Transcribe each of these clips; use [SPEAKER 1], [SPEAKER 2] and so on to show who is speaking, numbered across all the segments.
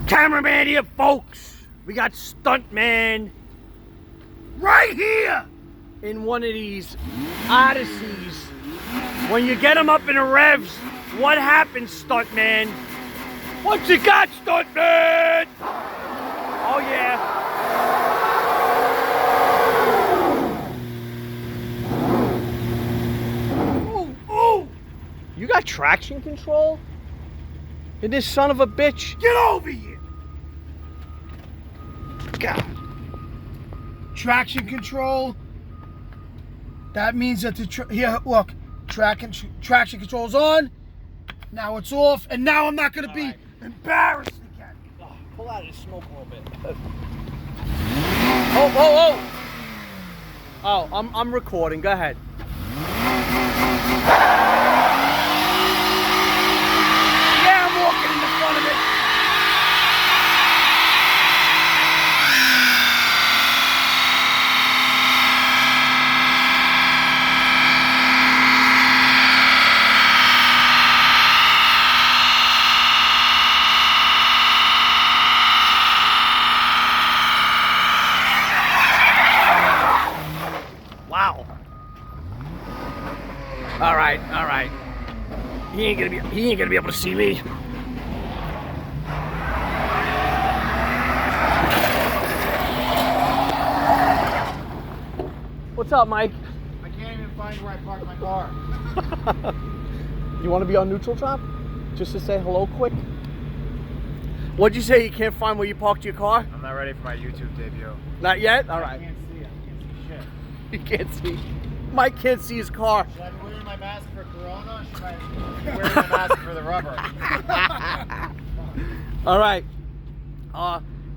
[SPEAKER 1] Cameraman here, folks. We got Stuntman right here in one of these Odysseys. When you get him up in the revs, what happens, Stuntman? What you got, Stuntman? Oh, yeah. Ooh, ooh. You got traction control? And this son of a bitch? Get over here! God.
[SPEAKER 2] Traction control. That means that here, look, traction control's on. Now it's off, and now I'm not gonna be embarrassed again.
[SPEAKER 1] Oh, pull out of the smoke a little bit. Oh! Oh, I'm recording. Go ahead. Yeah, I'm walking in the front of it. Wow. All right. He ain't gonna be able to see me. What's up, Mike?
[SPEAKER 2] I can't even find where I parked my car.
[SPEAKER 1] You want to be on neutral, Tom? Just to say hello quick? What'd you say? You can't find where you parked your car?
[SPEAKER 3] I'm not ready for my YouTube debut.
[SPEAKER 1] Not yet? All right.
[SPEAKER 2] I can't see shit.
[SPEAKER 1] You can't see. Mike can't see his car.
[SPEAKER 2] Should I be wearing my mask for Corona, or should I be wearing my mask for the rubber?
[SPEAKER 1] All right.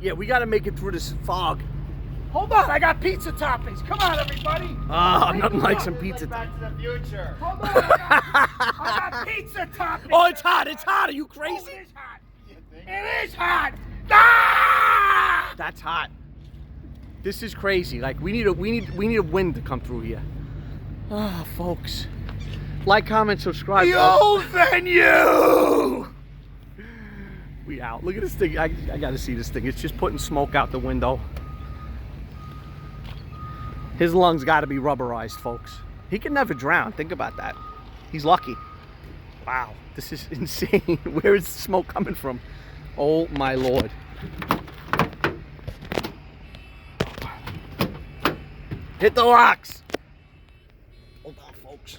[SPEAKER 1] Yeah, we got to make it through this fog.
[SPEAKER 2] Hold on, I got pizza toppings. Come on, everybody.
[SPEAKER 1] Nothing like some pizza.
[SPEAKER 2] Back to the Future. Hold on, I got pizza toppings.
[SPEAKER 1] Oh, it's hot. It's hot. Are you crazy?
[SPEAKER 2] Oh, it is hot. It is hot. Ah!
[SPEAKER 1] That's hot. This is crazy. Like we need a wind to come through here. Ah, folks. Like, comment, subscribe.
[SPEAKER 2] The old venue.
[SPEAKER 1] We out. Look at this thing. I gotta see this thing. It's just putting smoke out the window. His lungs gotta be rubberized, folks. He can never drown. Think about that. He's lucky. Wow, this is insane. Where is the smoke coming from? Oh my Lord. Hit the locks. Hold on, folks.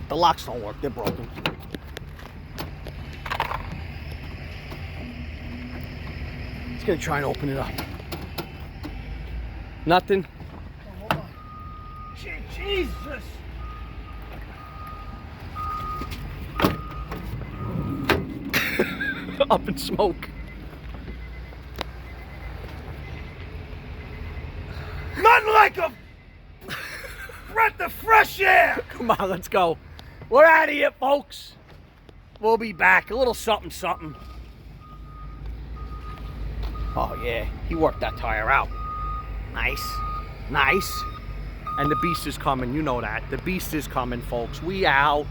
[SPEAKER 1] The locks don't work. They're broken. He's gonna try and open it up. Nothing.
[SPEAKER 2] Oh, hold on. Jesus.
[SPEAKER 1] Up in smoke.
[SPEAKER 2] Nothing like a breath of fresh air.
[SPEAKER 1] Come on, let's go. We're out of here, folks. We'll be back. A little something, something. Oh, yeah. He worked that tire out. Nice. Nice. And the beast is coming. You know that. The beast is coming, folks. We out.